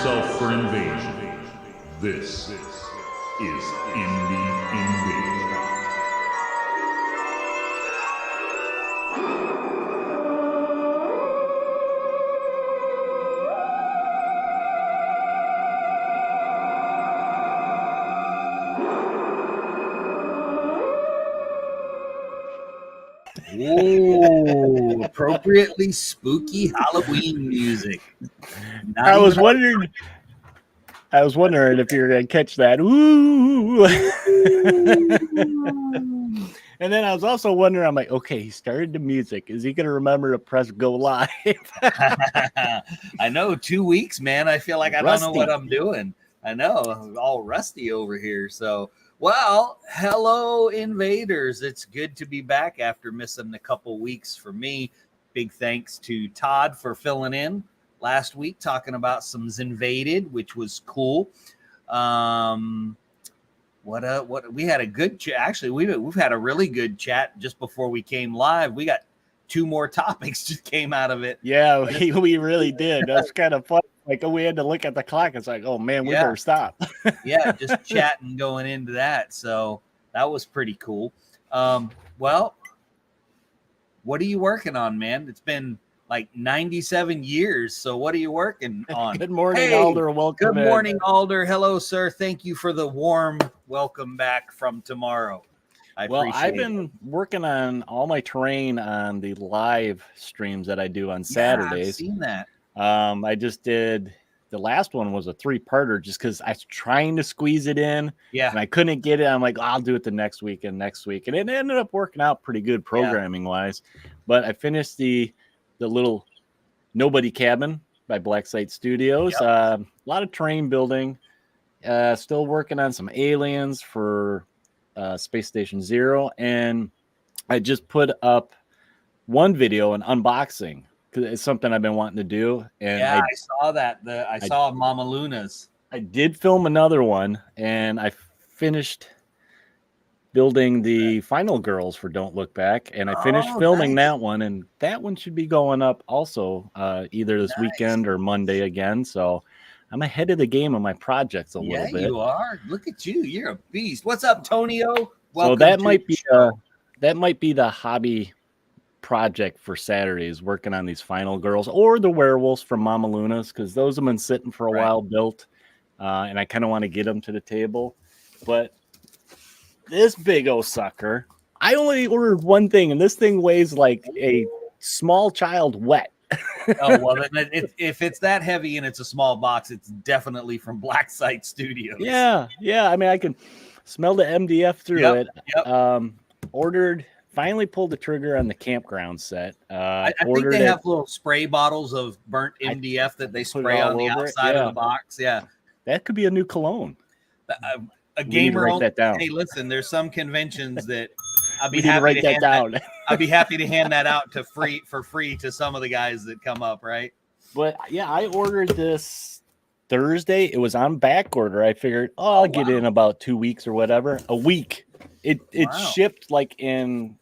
yourself for invasion. This is Indie Invasion. Ooh, appropriately spooky Halloween music. I was wondering if you were going to catch that. Ooh. And then I was also wondering, I'm like, okay, he started the music. Is he going to remember to press go live? I know, 2 weeks, man. I feel like I don't know what Rusty. I'm doing. I know, I'm all rusty over here. So, well, hello, invaders. It's good to be back after missing a couple weeks for me. Big thanks to Todd for filling in last week, talking about some Zinvaded, which was cool. What we had a good chat. Actually, we've had a really good chat just before we came live. We got 2 more topics just came out of it. Yeah, we really did. That's kind of fun. Like, we had to look at the clock. It's like, oh man, we better stop. Yeah, just chatting going into that. So that was pretty cool. Well, what are you working on, man? It's been like 97 years. So what are you working on? Good morning, Alder. Welcome. Good morning, Alder. Hello, sir. Thank you for the warm welcome back from tomorrow. I've been working on all my terrain on the live streams that I do on Saturdays. I've seen that. I just did, the last one was a 3-parter just because I was trying to squeeze it in. Yeah. And I couldn't get it. I'm like, I'll do it the next week. And it ended up working out pretty good programming wise. But I finished the little Nobody Cabin by Black Site Studios. Yep. A lot of terrain building. Still working on some aliens for Space Station Zero. And I just put up one video, an unboxing, because it's something I've been wanting to do. And I saw that. I saw Mama Luna's. I did film another one, and I finished building the final girls for Don't Look Back, and I finished filming that one, and that one should be going up also either this weekend or Monday again. So I'm ahead of the game on my projects a little bit. Yeah, you are. Look at you. You're a beast. What's up, Tonio? So that might be the hobby project for Saturdays, working on these final girls or the werewolves from Mama Luna's, because those have been sitting for a while built, and I kind of want to get them to the table. But this big old sucker, I only ordered one thing, and this thing weighs like a small child wet. Oh, well, if it's that heavy and it's a small box, it's definitely from Black Site Studios. Yeah. I mean, I can smell the MDF through it. Yep. Finally pulled the trigger on the campground set. I think they have little spray bottles of burnt MDF that they spray on the outside of the box. Yeah. That could be a new cologne. A gamer write that down. Hey, listen, there's some conventions that I'd be happy to hand down. I'd be happy to hand that out for free to some of the guys that come up, right? But yeah, I ordered this Thursday. It was on back order. I figured, I'll get it in about 2 weeks or whatever. A week. It shipped like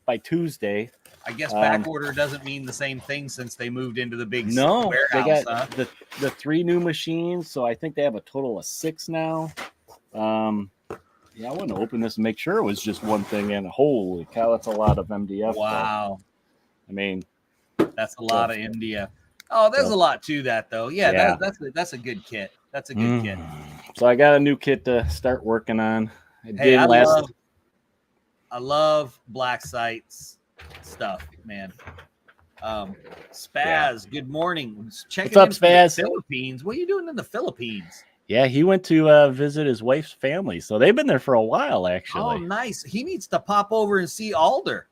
by Tuesday. I guess back order doesn't mean the same thing since they moved into the big warehouse. They got the 3 new machines, so I think they have a total of 6 now. I want to open this and make sure it was just one thing. And holy cow, that's a lot of MDF. Wow. Stuff. I mean, that's a lot of MDF. Oh, there's a lot to that though. Yeah. That's a good kit. That's a good kit. So I got a new kit to start working on. I love Black Site's stuff, man. Spaz, good morning. What's up, Spaz? Philippines. What are you doing in the Philippines? Yeah, he went to visit his wife's family, so they've been there for a while, actually. Oh, nice. He needs to pop over and see Alder.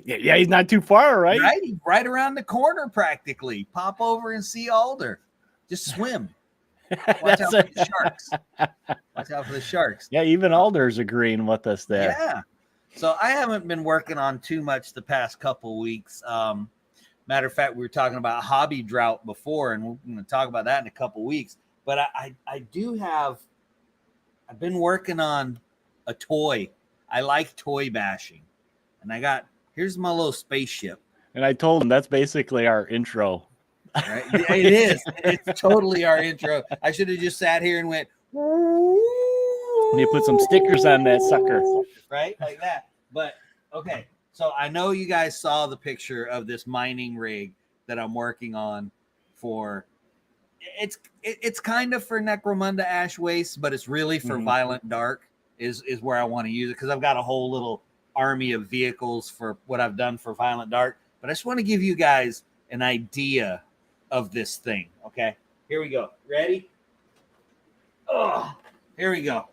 Yeah, he's not too far, right? Right around the corner, practically. Pop over and see Alder. Just swim. Watch out for the sharks. Watch out for the sharks. Yeah, even Alder's agreeing with us there. Yeah. So I haven't been working on too much the past couple weeks. Matter of fact, we were talking about hobby drought before, and we're going to talk about that in a couple weeks. But I've been working on a toy. I like toy bashing. And here's my little spaceship. And I told him that's basically our intro Right? It is. It's totally our intro. I should have just sat here and went. You put some stickers on that sucker, right? Like that. But okay. So I know you guys saw the picture of this mining rig that I'm working on for. It's kind of for Necromunda Ash Waste, but it's really for Violent Dark is where I want to use it because I've got a whole little army of vehicles for what I've done for Violent Dark. But I just want to give you guys an idea of this thing. Okay, here we go. Ready? Oh, here we go.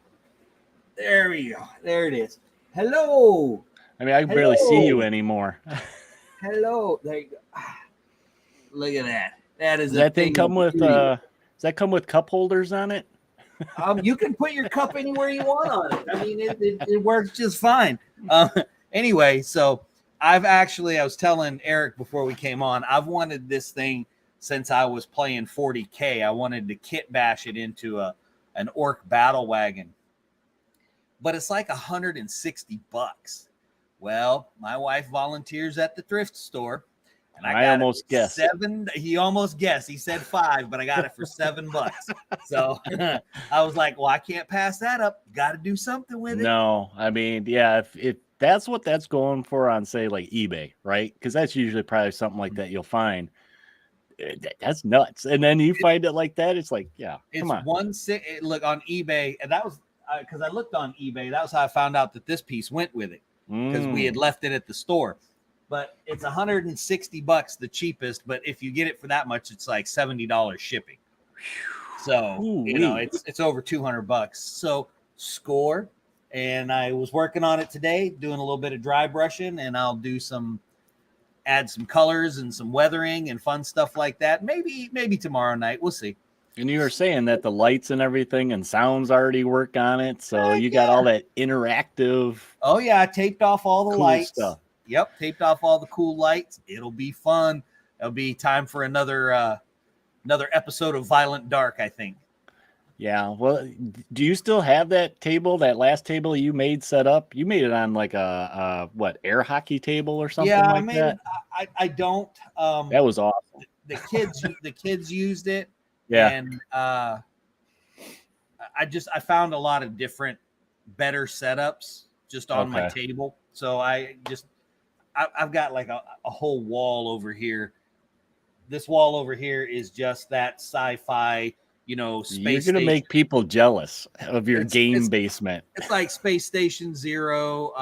There we go. There it is. Hello. I mean, I can barely see you anymore. Hello. There you go. Look at that. That is does that thing come with does that come with cup holders on it? You can put your cup anywhere you want on it. I mean, it works just fine. Anyway, so I was telling Eric before we came on, I've wanted this thing since I was playing 40K. I wanted to kit bash it into an orc battle wagon, but it's like $160. Well, my wife volunteers at the thrift store. And I almost guessed he almost guessed. He said 5, but I got it for $7. So I was like, well, I can't pass that up. Got to do something with it. No, I mean, yeah, if that's what that's going for on, say, like eBay, right? Because that's usually probably something like that you'll find. That's nuts. And then you find it like that. It's like, yeah, come on. Look on eBay, and that was because I looked on eBay. That was how I found out that this piece went with it because we had left it at the store. But it's $160, the cheapest. But if you get it for that much, it's like $70 shipping. So it's over $200. So score. And I was working on it today, doing a little bit of dry brushing, and I'll do add some colors and some weathering and fun stuff like that. Maybe tomorrow night. We'll see. And you were saying that the lights and everything and sounds already work on it. So you got all that interactive. Oh yeah, I taped off all the cool lights. Stuff. Yep, taped off all the cool lights. It'll be fun. It'll be time for another episode of Violent Dark, I think. Yeah. Well, do you still have that table, that last table you made set up? You made it on like a air hockey table or something like that? Yeah, I made it. I don't. That was awesome. The kids used it. Yeah. And I found a lot of different better setups just on my table. So I've got like a whole wall over here. This wall over here is just that sci-fi, space. You're going to make people jealous of your basement. It's like Space Station Zero,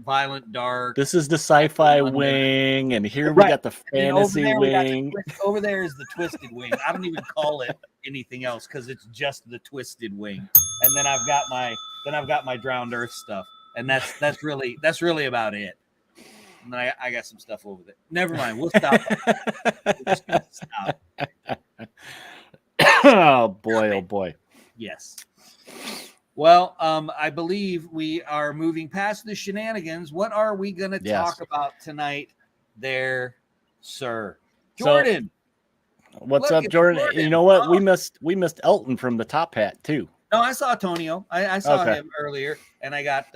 Violent Dark. This is the sci-fi wing, and here we got the fantasy wing. Over there is the twisted wing. I don't even call it anything else because it's just the twisted wing. And then I've got my Drowned Earth stuff, and that's really about it. And then I got some stuff over there. Never mind. We'll stop. Stop. Oh boy. Yes. Well, I believe we are moving past the shenanigans. What are we going to talk about tonight there, sir? Jordan. So, what's up, Jordan? You know what? We missed Elton from the Top Hat too. No, I saw Tonio. I saw him earlier, and I got.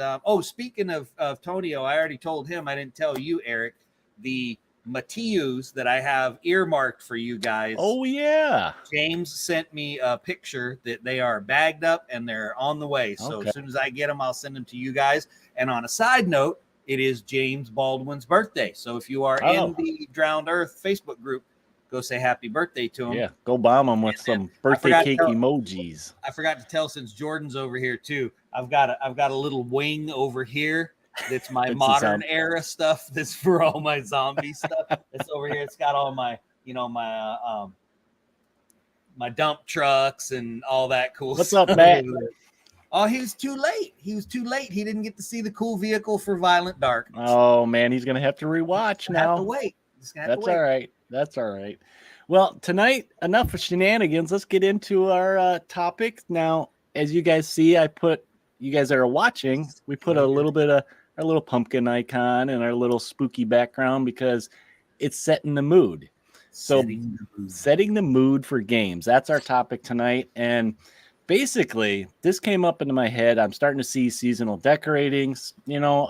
Speaking of Tonio, I already told him. I didn't tell you, Eric. The Matius that I have earmarked for you guys. Oh yeah. James sent me a picture that they are bagged up and they're on the way. So as soon as I get them, I'll send them to you guys. And on a side note, it is James Baldwin's birthday. So if you are in the Drowned Earth Facebook group, go say happy birthday to him. Yeah, go bomb him with some birthday cake emojis. I forgot to tell, since Jordan's over here too, I've got a little wing over here. That's my modern era stuff. That's for all my zombie stuff. It's over here. It's got all my, my dump trucks and all that cool What's stuff. Up, Matt? Oh, he was too late. He didn't get to see the cool vehicle for Violent Dark. Oh man, he's gonna have to rewatch now. Have to wait. That's all right. That's all right. Well, tonight, enough of shenanigans. Let's get into our topic now. As you guys see, you guys that are watching, we put a little bit of our little pumpkin icon and our little spooky background because it's setting the mood. So setting the mood for games. That's our topic tonight. And basically, this came up into my head. I'm starting to see seasonal decoratings,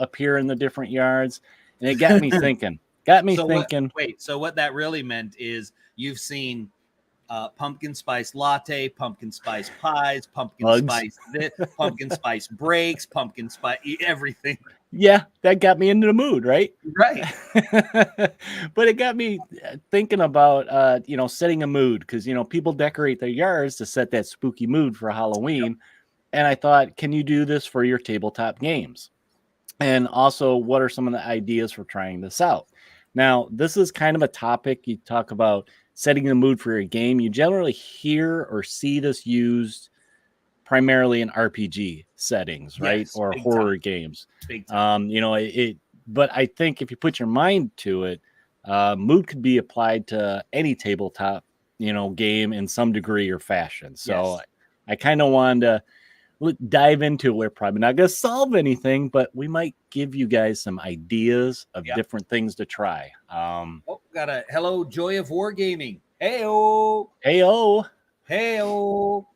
appear in the different yards. And it got me thinking, Got me So thinking. so what that really meant is you've seen pumpkin spice latte, pumpkin spice pies, pumpkin Bugs. spice this, pumpkin spice breaks, pumpkin spice everything. Yeah, that got me into the mood, right? Right. But it got me thinking about setting a mood, because people decorate their yards to set that spooky mood for Halloween. Yep. And I thought, can you do this for your tabletop games? And also, what are some of the ideas for trying this out? Now, this is kind of a topic. You talk about setting the mood for your game. You generally hear or see this used primarily in RPG settings, right? Yes, Or big horror time. games. Big time. But I think if you put your mind to it, mood could be applied to any tabletop, game in some degree or fashion. So Yes. I kind of wanted to dive into it. We're probably not going to solve anything, but we might give you guys some ideas of Yep. different things to try. Got a hello, Joy of Wargaming. Hey-o. Hey-o. Hey-o.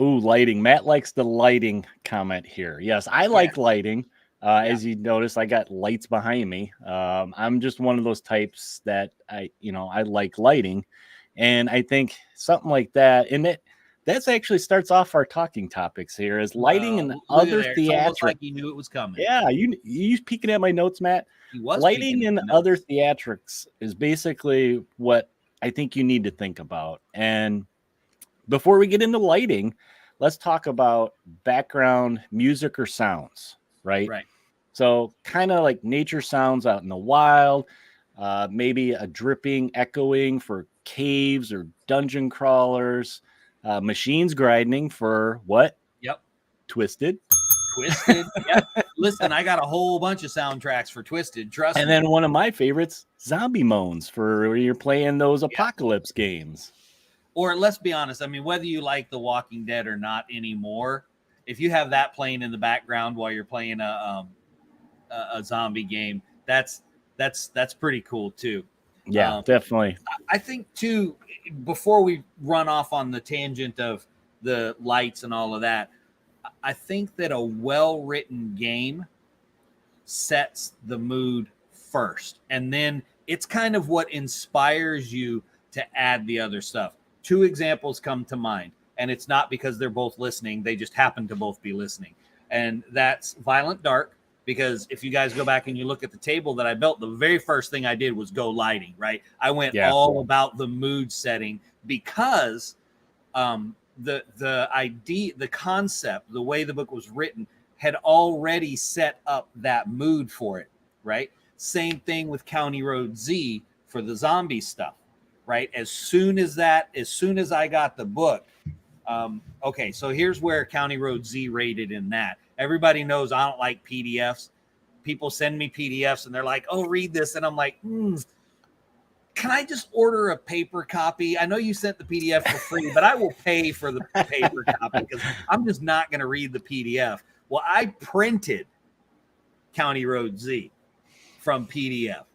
Ooh, lighting. Matt likes the lighting comment here. Yes, I like lighting. As you notice, I got lights behind me. I'm just one of those types that I like lighting. And I think something like that, and that's actually starts off our talking topics here, is lighting and other It's almost theatrics. like you knew it was coming. Yeah, you peeking at my notes, Matt. He was Lighting peeking at and the notes. other theatrics is basically what I think you need to think about. And before we get into lighting, let's talk about background music or sounds, right? Right. So kind of like nature sounds out in the wild, maybe a dripping, echoing for caves or dungeon crawlers, machines grinding for what? Yep. Twisted. Yep. Listen, I got a whole bunch of soundtracks for Twisted. Trust me. And then one of my favorites, zombie moans for when you're playing those apocalypse games. Or let's be honest, I mean, whether you like The Walking Dead or not anymore, if you have that playing in the background while you're playing a zombie game, that's pretty cool too. Yeah, definitely. I think too, before we run off on the tangent of the lights and all of that, I think that a well-written game sets the mood first, and then it's kind of what inspires you to add the other stuff. Two examples come to mind, and it's not because they're both listening. They just happen to both be listening. And that's Violent Dark, because if you guys go back and you look at the table that I built, the very first thing I did was go lighting, right? I went all about the mood setting, because the idea, the concept, the way the book was written had already set up that mood for it, right? Same thing with County Road Z for the zombie stuff. Right. As soon as I got the book. Okay. So here's where County Road Z rated in that. Everybody knows I don't like PDFs. People send me PDFs and they're like, oh, read this. And I'm like, can I just order a paper copy? I know you sent the PDF for free, but I will pay for the paper copy because I'm just not going to read the PDF. Well, I printed County Road Z from PDF.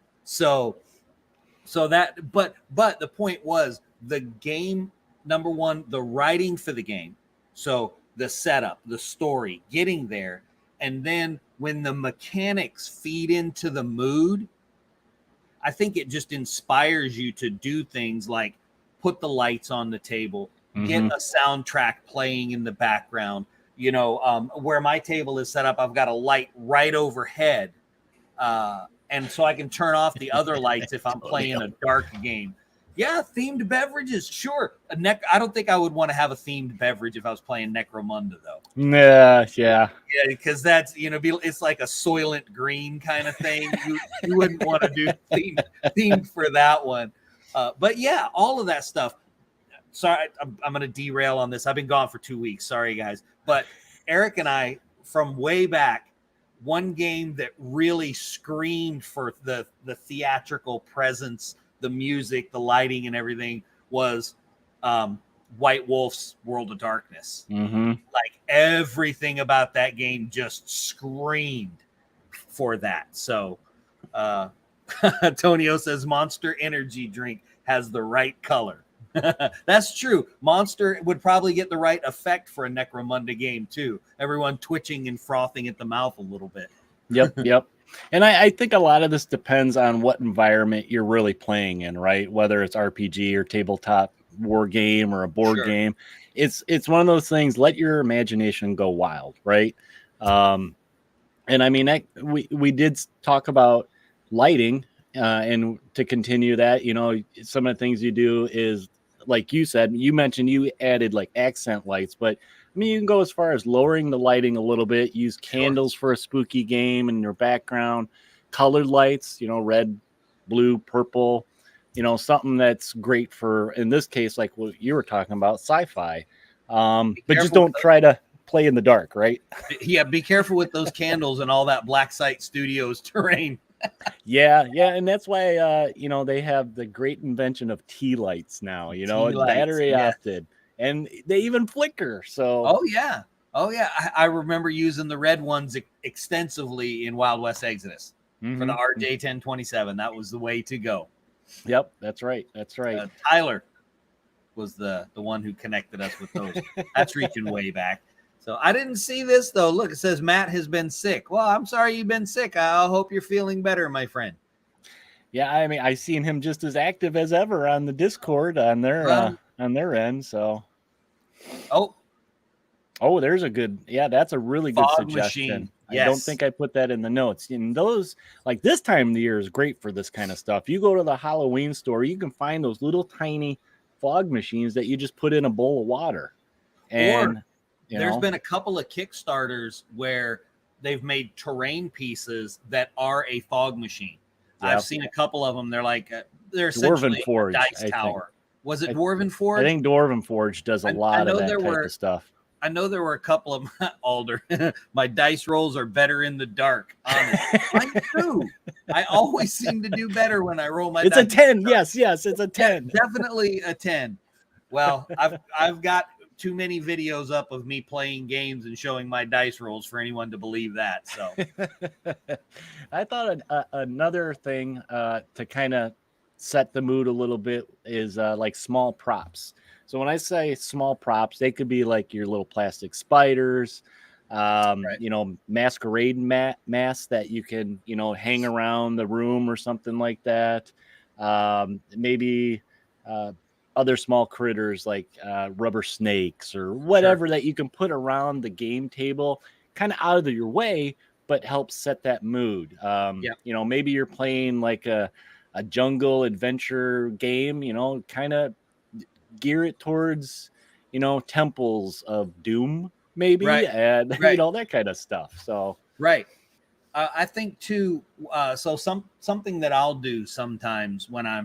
So that, but the point was the game, number one, the writing for the game. So the setup, the story, getting there. And then when the mechanics feed into the mood, I think it just inspires you to do things like put the lights on the table, get a soundtrack playing in the background. Where my table is set up, I've got a light right overhead. And so I can turn off the other lights if I'm playing a dark game. Yeah, themed beverages, sure. I don't think I would want to have a themed beverage if I was playing Necromunda, though. Yeah, because that's it's like a Soylent Green kind of thing. You wouldn't want to do themed for that one. But yeah, all of that stuff. Sorry, I'm going to derail on this. I've been gone for 2 weeks. Sorry, guys. But Eric and I, from way back, one game that really screamed for the theatrical presence, the music, the lighting, and everything was White Wolf's World of Darkness. Like everything about that game just screamed for that. So Antonio says Monster Energy drink has the right color. That's true. Monster would probably get the right effect for a Necromunda game too. Everyone twitching and frothing at the mouth a little bit. Yep. And I think a lot of this depends on what environment you're really playing in, right? Whether it's RPG or tabletop war game or a board Sure. game. It's one of those things, let your imagination go wild, right? And I mean, we did talk about lighting, and to continue that, some of the things you do is, like you said, you mentioned you added like accent lights, but I mean, you can go as far as lowering the lighting a little bit, use candles for a spooky game in your background, colored lights, red, blue, purple, something that's great for, in this case, like what you were talking about, sci-fi. But just don't try to play in the dark, right? Yeah, be careful with those candles and all that Black Site Studios terrain. Yeah, and that's why they have the great invention of tea lights now, battery opted, and they even flicker. So oh yeah, I remember using the red ones extensively in Wild West Exodus for the RJ 1027. That was the way to go. Yep, that's right. Tyler was the one who connected us with those. That's reaching way back. So I didn't see this, though. Look, it says Matt has been sick. Well, I'm sorry you've been sick. I hope you're feeling better, my friend. Yeah, I mean, I've seen him just as active as ever on the Discord on their end. So, there's a good, that's a really good suggestion. Machine. Yes. I don't think I put that in the notes. And those, like this time of the year, is great for this kind of stuff. You go to the Halloween store, you can find those little tiny fog machines that you just put in a bowl of water, and there's been a couple of Kickstarters where they've made terrain pieces that are a fog machine. Yep. I've seen a couple of them. They're like they're essentially a dice tower. Was it Dwarven Forge? I think Dwarven Forge does a lot of that type of stuff. I know there were a couple of Alder. My dice rolls are better in the dark. Mine too. I always seem to do better when I roll my dice. It's a 10. Yes, it's a 10. Yeah, definitely a 10. Well, I've got too many videos up of me playing games and showing my dice rolls for anyone to believe that. So I thought another thing to kind of set the mood a little bit is like small props. So when I say small props, they could be like your little plastic spiders, masquerade masks that you can, hang around the room or something like that. Maybe other small critters like rubber snakes or whatever that you can put around the game table, kind of out of your way, but help set that mood. Maybe you're playing like a jungle adventure game, kind of gear it towards, temples of doom, maybe, and that kind of stuff. So I think too. So something that I'll do sometimes when I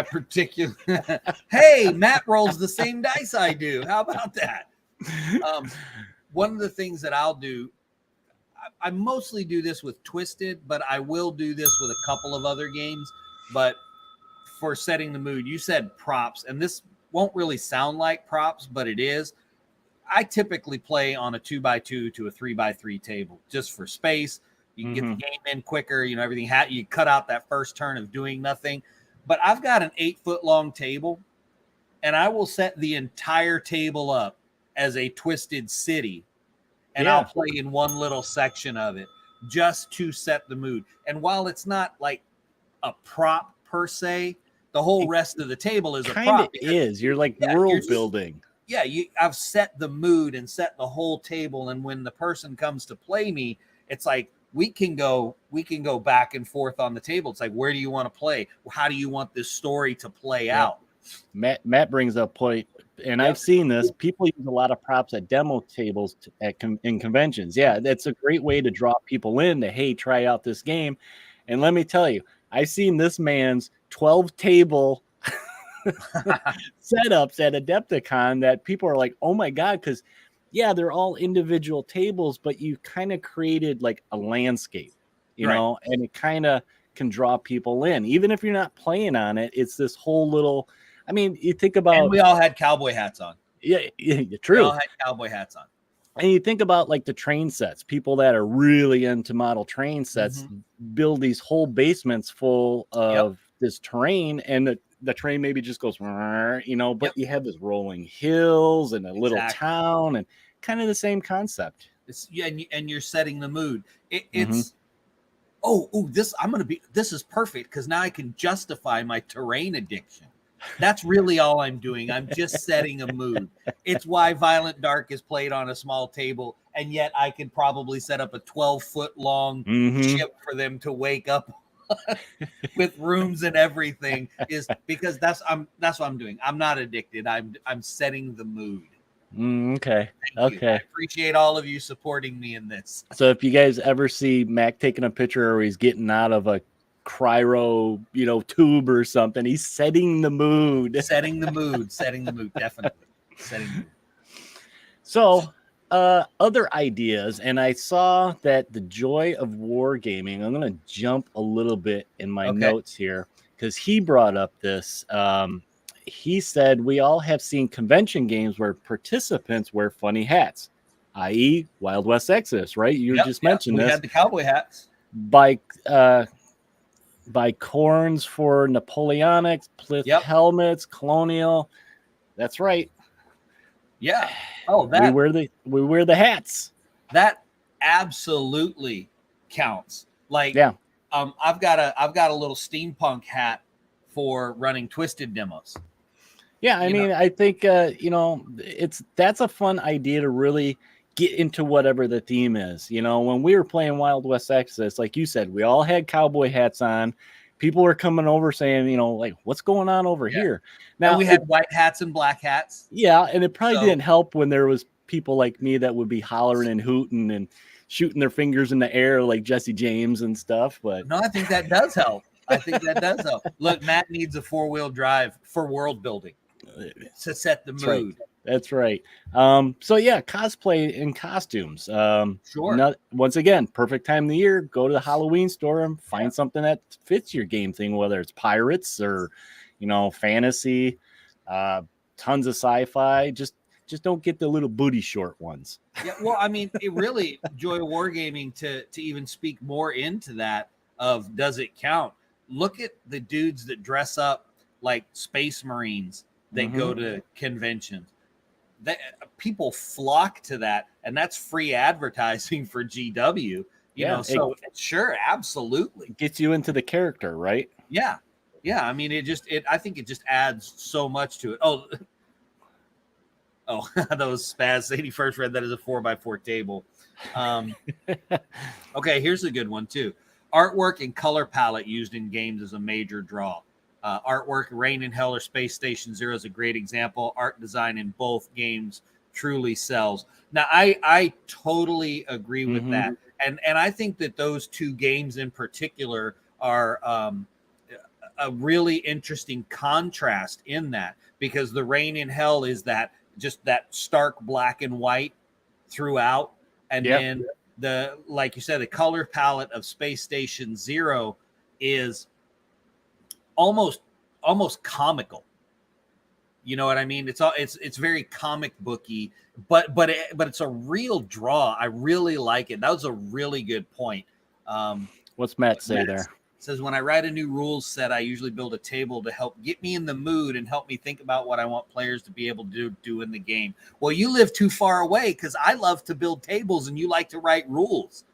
particularly, hey, Matt rolls the same dice I do. How about that? One of the things that I'll do, I mostly do this with Twisted, but I will do this with a couple of other games. But for setting the mood, you said props, and this won't really sound like props, but it is. I typically play on a 2x2 to a 3x3 table just for space. You can get the game in quicker. Everything. You cut out that first turn of doing nothing. But I've got an 8-foot long table, and I will set the entire table up as a Twisted City, and I'll play in one little section of it just to set the mood. And while it's not like a prop per se, the whole rest of the table is a prop. You're like world building. Yeah, I've set the mood and set the whole table, and when the person comes to play me, it's like, we can go back and forth on the table. It's like, where do you want to play? How do you want this story to play out? Matt brings up point, and I've seen this. People use a lot of props at demo tables in conventions. Yeah, that's a great way to draw people in to, hey, try out this game. And let me tell you, I've seen this man's 12 table setups at Adepticon that people are like, oh my God, because they're all individual tables, but you kind of created like a landscape, and it kind of can draw people in. Even if you're not playing on it, it's this whole little, I mean, you think about... And we all had cowboy hats on. Yeah, true. We all had cowboy hats on. And you think about like the train sets, people that are really into model train sets build these whole basements full of this terrain, and the train maybe just goes, but you have this rolling hills and a little town, and kind of the same concept. and you're setting the mood. It's this is perfect because now I can justify my terrain addiction. That's really all I'm doing. I'm just setting a mood. It's why Violent Dark is played on a small table, and yet I could probably set up a 12-foot long ship for them to wake up with rooms and everything. Is because that's what I'm doing. I'm not addicted. I'm setting the mood. Okay. Thank you. I appreciate all of you supporting me in this. So if you guys ever see Mac taking a picture or he's getting out of a cryo, tube or something, he's setting the mood. Setting the mood, definitely. Setting the mood. So other ideas, and I saw that the joy of wargaming, I'm going to jump a little bit in my notes here because he brought up this. He said we all have seen convention games where participants wear funny hats, i.e. Wild West Exodus, right? You just mentioned this. We had the cowboy hats. By corns for Napoleonics, Plith helmets, Colonial. That's right. Yeah. Oh, that we wear the hats. That absolutely counts. Like, I've got a little steampunk hat for running Twisted demos. Yeah, I mean, I think that's a fun idea to really get into whatever the theme is. When we were playing Wild West Exodus, like you said, we all had cowboy hats on. People were coming over saying, like, what's going on over here? Now, and we had white hats and black hats. Yeah, and it probably didn't help when there was people like me that would be hollering and hooting and shooting their fingers in the air like Jesse James and stuff. But no, I think that does help. Look, Matt needs a 4-wheel drive for world building to set the mood. That's right. So yeah, cosplay and costumes. Sure. Once again, perfect time of the year. Go to the Halloween store and find something that fits your game thing, whether it's pirates or, fantasy, tons of sci-fi. Just don't get the little booty short ones. Yeah, well, I mean, it really joy of wargaming to even speak more into that of does it count? Look at the dudes that dress up like Space Marines that go to conventions. People flock to that, and that's free advertising for GW. Sure, absolutely gets you into the character, right? Yeah. I mean, I think it just adds so much to it. Those Spaz 81st read that as a 4x4 table. Okay, here's a good one too. Artwork and color palette used in games is a major draw. Artwork, Rain in Hell or Space Station Zero is a great example. Art design in both games truly sells. Now, I totally agree with that. And I think that those two games in particular are a really interesting contrast in that, because the Rain in Hell is that stark black and white throughout. And then like you said, the color palette of Space Station Zero is almost comical. You know what I mean? It's very comic booky, but it's a real draw. I really like it. That was a really good point. What's Matt say there? Says, when I write a new rules set, I usually build a table to help get me in the mood and help me think about what I want players to be able to do in the game. Well, you live too far away, because I love to build tables and you like to write rules.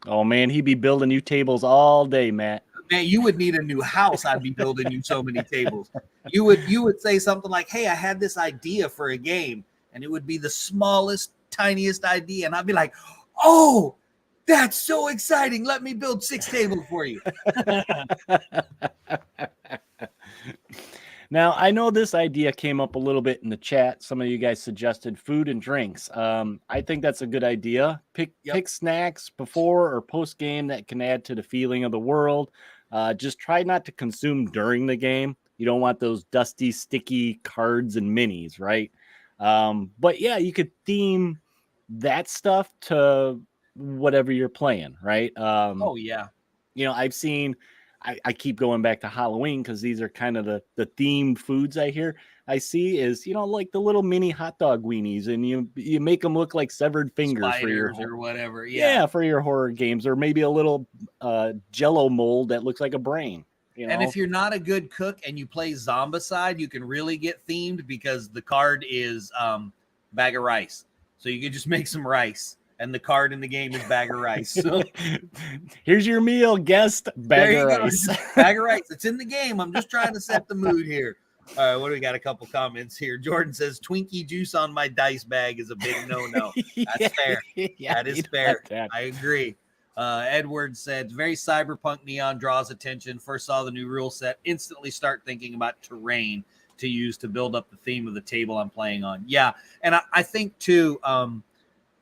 Oh man, he'd be building you tables all day, Matt. Man, you would need a new house. I'd be building you so many tables. You would say something like, hey, I had this idea for a game, and it would be the smallest, tiniest idea. And I'd be like, oh, that's so exciting. Let me build 6 tables for you. Now, I know this idea came up a little bit in the chat. Some of you guys suggested food and drinks. I think that's a good idea. Pick snacks before or post game that can add to the feeling of the world. Just try not to consume during the game. You don't want those dusty, sticky cards and minis, right? But yeah, you could theme that stuff to whatever you're playing, right? I've seen, I keep going back to Halloween because these are kind of the themed foods I see is, like the little mini hot dog weenies, and you make them look like severed fingers Spiders for your or whatever. Yeah, for your horror games, or maybe a little Jello mold that looks like a brain. And if you're not a good cook and you play Zombicide, you can really get themed, because the card is bag of rice. So you can just make some rice and the card in the game is bag of rice. So here's your meal, guest. Bag of rice. Bag of rice. It's in the game. I'm just trying to set the mood here. All right, what do we got? A couple comments here. Jordan says Twinkie juice on my dice bag is a big no-no. That's fair. That is fair. I agree. Edward said very cyberpunk neon draws attention. First saw the new rule set, instantly start thinking about terrain to use to build up the theme of the table I'm playing on. Yeah, and I think too,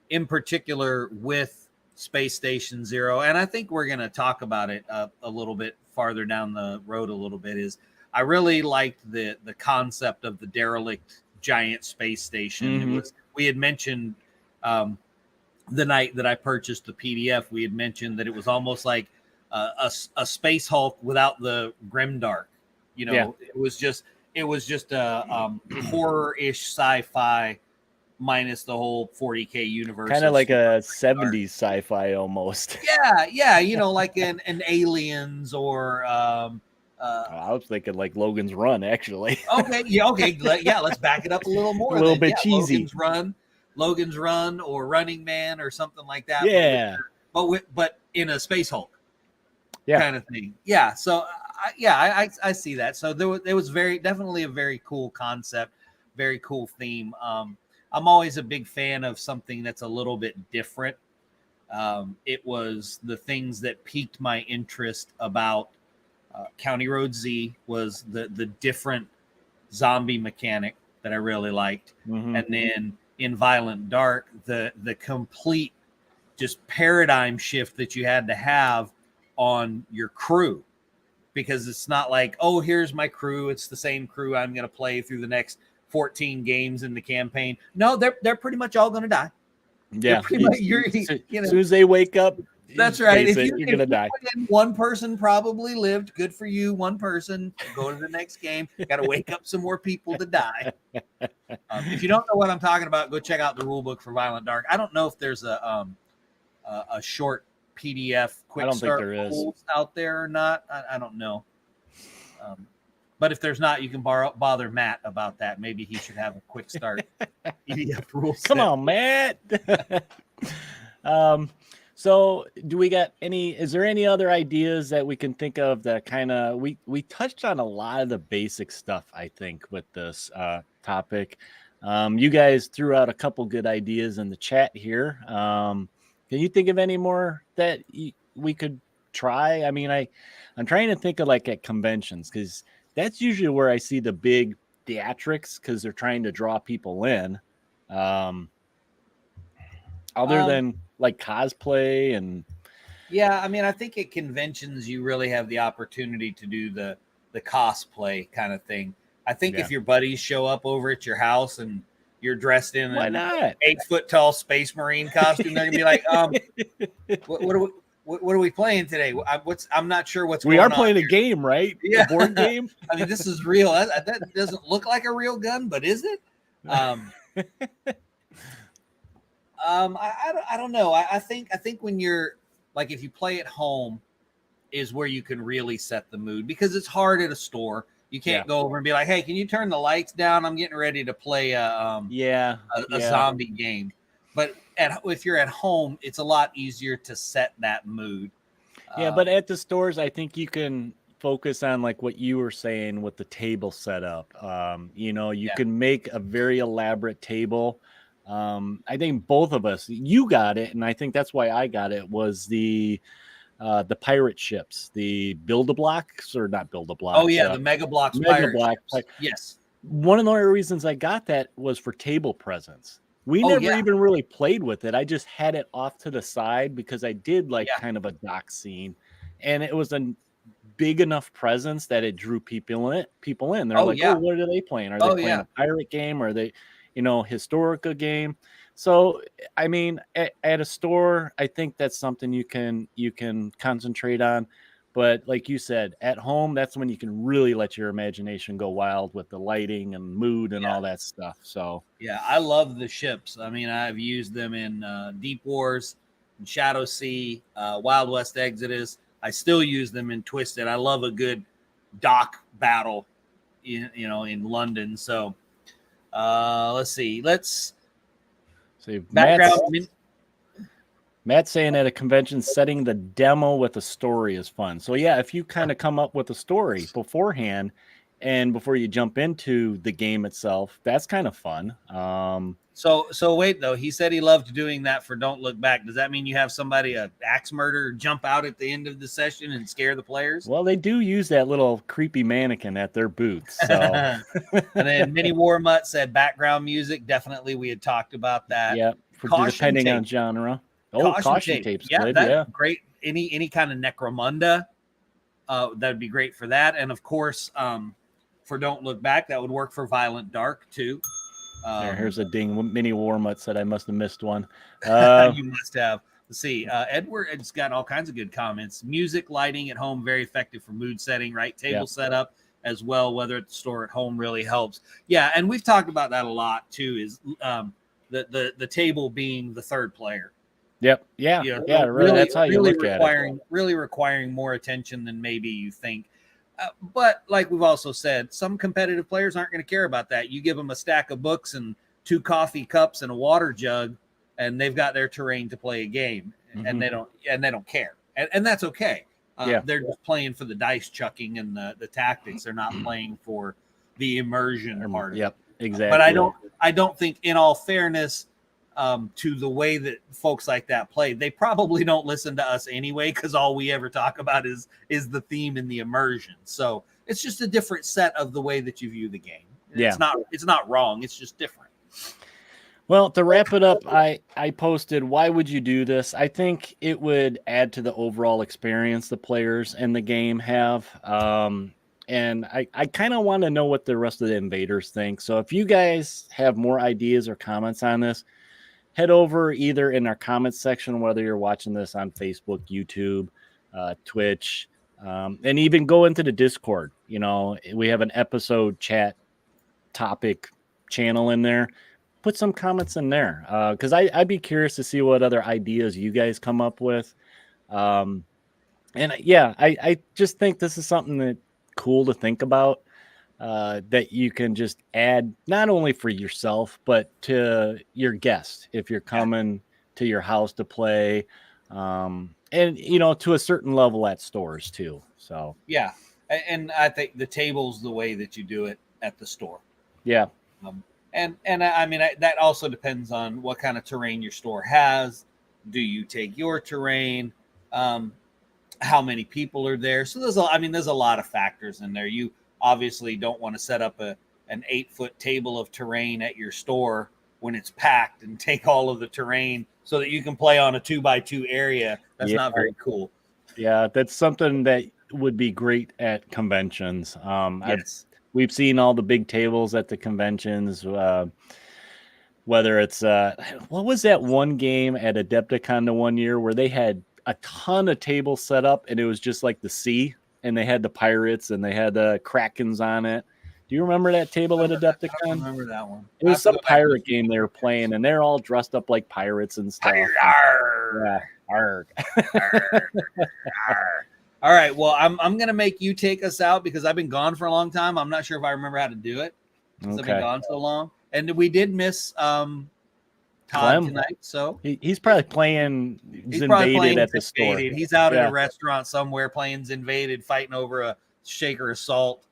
in particular with Space Station Zero, and I think we're going to talk about it a little bit farther down the road a little bit, is I really liked the concept of the derelict giant space station. Mm-hmm. We had mentioned the night that I purchased the PDF, we had mentioned that it was almost like a Space Hulk without the grimdark. You know, Yeah. it was just a horror-ish sci-fi minus the whole 40K universe. Kind of like a 70s sci-fi almost. Yeah, you know, like an Aliens or I was thinking like Logan's Run, actually. okay. Let's back it up a little more. A little bit cheesy. Logan's Run, or Running Man, or something like that. Yeah, but in a Space Hulk, yeah, kind of thing. Yeah. So I see that. So there was definitely a very cool concept, very cool theme. I'm always a big fan of something that's a little bit different. It was the things that piqued my interest about County Road Z was the different zombie mechanic that I really liked. Mm-hmm. And then in Violent Dark, the complete just paradigm shift that you had to have on your crew, because it's not like, oh, here's my crew, it's the same crew I'm going to play through the next 14 games in the campaign. No, they're pretty much all going to die. Yeah, as soon as they wake up, that's right. You're gonna die. One person probably lived. Good for you. One person. Go to the next game. Got to wake up some more people to die. If you don't know what I'm talking about, go check out the rule book for Violent Dark. I don't know if there's a short PDF quick start rules out there or not. I don't know. But if there's not, you can bother Matt about that. Maybe he should have a quick start PDF rules. Come on, Matt. So do we got is there any other ideas that we can think of that kind of, we touched on a lot of the basic stuff, I think, with this topic. You guys threw out a couple good ideas in the chat here. Can you think of any more that we could try? I mean, I'm trying to think of like at conventions, because that's usually where I see the big theatrics, because they're trying to draw people in. Other than like cosplay and I mean, I think at conventions you really have the opportunity to do the cosplay kind of thing. I think if your buddies show up over at your house and you're dressed in an 8-foot tall Space Marine costume, they're gonna be like, what are we playing today? I'm not sure what's going on. We are playing a game, right? Yeah, a board game. I mean, this is real. That doesn't look like a real gun, but is it? I don't know. I think when you're like, if you play at home is where you can really set the mood, because it's hard at a store. You can't go over and be like, hey, can you turn the lights down? I'm getting ready to play a zombie game. But if you're at home, it's a lot easier to set that mood. Yeah, but at the stores, I think you can focus on like what you were saying with the table setup. You can make a very elaborate table. I think both of us, you got it, and I think that's why I got it, was the pirate ships, the build-a-blocks, or not build-a-blocks. Oh yeah, the Mega Blocks. Yes. One of the only reasons I got that was for table presence. We never even really played with it. I just had it off to the side because I did kind of a dock scene, and it was a big enough presence that it drew people in. They're oh, what are they playing? Are they playing a pirate game? Or are they, historical game? So, I mean, at a store, I think that's something you can concentrate on. But like you said, at home, that's when you can really let your imagination go wild with the lighting and mood and all that stuff. So yeah, I love the ships. I mean, I've used them in Deep Wars, in Shadow Sea, Wild West Exodus. I still use them in Twisted. I love a good dock battle, in London. So let's see. Let's see. Matt's saying at a convention, setting the demo with a story is fun. So yeah, if you kind of come up with a story beforehand and before you jump into the game itself, that's kind of fun. So wait though. He said he loved doing that for Don't Look Back. Does that mean you have somebody, a axe murderer, jump out at the end of the session and scare the players? Well, they do use that little creepy mannequin at their booth. So, and then Mini War Mutt said background music. Definitely, we had talked about that. yeah, depending on genre. Oh, caution tapes. Yeah, good, that's great. Any kind of Necromunda, that'd be great for that. And of course, for Don't Look Back, that would work for Violent Dark too. Here's a ding. Mini War Mutt said I must have missed one. You must have. Let's see. Edward has got all kinds of good comments. Music, lighting at home, very effective for mood setting, right? Table setup as well, whether at the store or at home, really helps. Yeah, and we've talked about that a lot too, is the table being the third player. Yep. Yeah. Really, that's how you look at it. Really requiring more attention than maybe you think. But like we've also said, some competitive players aren't going to care about that. You give them a stack of books and 2 coffee cups and a water jug, and they've got their terrain to play a game, and they don't care, and that's okay. They're just playing for the dice chucking and the tactics. They're not playing for the immersion part of it. Yep, exactly. But I don't think, in all fairness, to the way that folks like that play, they probably don't listen to us anyway, because all we ever talk about is the theme and the immersion. So it's just a different set of the way that you view the game. It's not wrong. It's just different. Well, to wrap it up, I posted, why would you do this? I think it would add to the overall experience the players and the game have. And I kind of want to know what the rest of the invaders think. So if you guys have more ideas or comments on this, head over either in our comments section, whether you're watching this on Facebook, YouTube, Twitch, and even go into the Discord. You know, we have an episode chat topic channel in there. Put some comments in there, because I'd be curious to see what other ideas you guys come up with. And yeah, I just think this is something that cool to think about, that you can just add not only for yourself, but to your guest if you're coming to your house to play, and you know, to a certain level at stores too. So yeah, and I think the table's the way that you do it at the store. Yeah. And I mean, that also depends on what kind of terrain your store has. Do you take your terrain? How many people are there? So there's a lot of factors in there. You obviously don't want to set up an 8-foot table of terrain at your store when it's packed and take all of the terrain so that you can play on a 2x2 area. That's not very cool. Yeah, that's something that would be great at conventions. Yes. We've seen all the big tables at the conventions, whether it's what was that one game at Adepticon the one year where they had a ton of tables set up and it was just like the sea, and they had the pirates and they had the Krakens on it. Do you remember that table at Adepticon? I remember that one. It was some pirate game they were playing, and they're all dressed up like pirates and stuff. Arr. Arr. Arr. All right. Well, I'm going to make you take us out because I've been gone for a long time. I'm not sure if I remember how to do it because I've been gone so long. And we did miss Todd tonight. So he's probably playing Zinvaded at the store. He's out at a restaurant somewhere playing Zinvaded, fighting over a shaker of salt.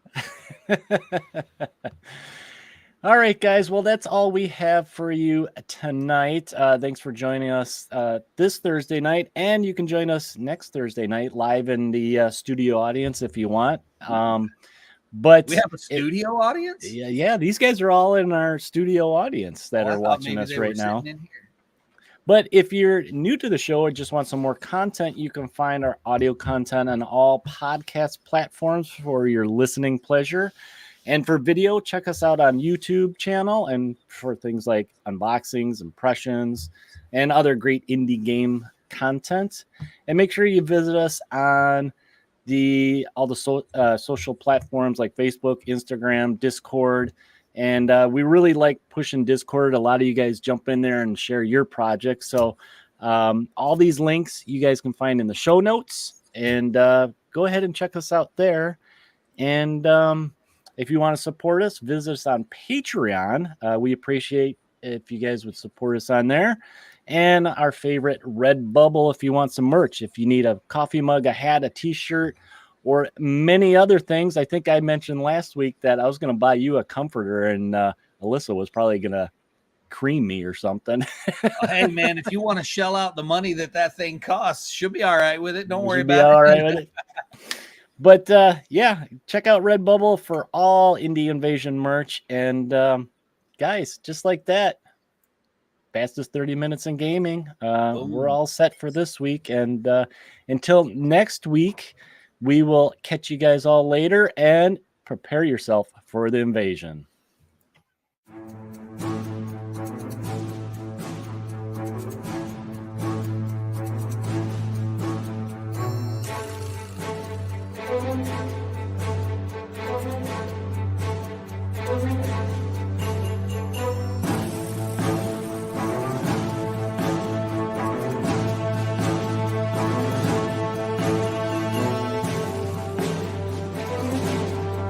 All right, guys. Well, that's all we have for you tonight. Thanks for joining us this Thursday night, and you can join us next Thursday night live in the studio audience if you want. But we have a studio audience. Yeah. These guys are all in our studio audience that are watching us right now. But if you're new to the show or just want some more content, you can find our audio content on all podcast platforms for your listening pleasure. And for video, check us out on YouTube channel, and for things like unboxings, impressions, and other great indie game content. And make sure you visit us on all the social platforms like Facebook, Instagram, Discord. And we really like pushing Discord. A lot of you guys jump in there and share your projects. So all these links you guys can find in the show notes. And go ahead and check us out there. And if you want to support us, visit us on Patreon. We appreciate if you guys would support us on there. and our favorite Redbubble if you want some merch. If you need a coffee mug, a hat, a t-shirt, or many other things. I think I mentioned last week that I was going to buy you a comforter, and Alyssa was probably going to cream me or something. Hey, man, if you want to shell out the money that thing costs, she'll be all right with it. Don't worry about all it. Right with it. But yeah, check out Redbubble for all Indie Invasion merch. And guys, just like that, fastest 30 minutes in gaming. We're all set for this week. And until next week, we will catch you guys all later, and prepare yourself for the invasion.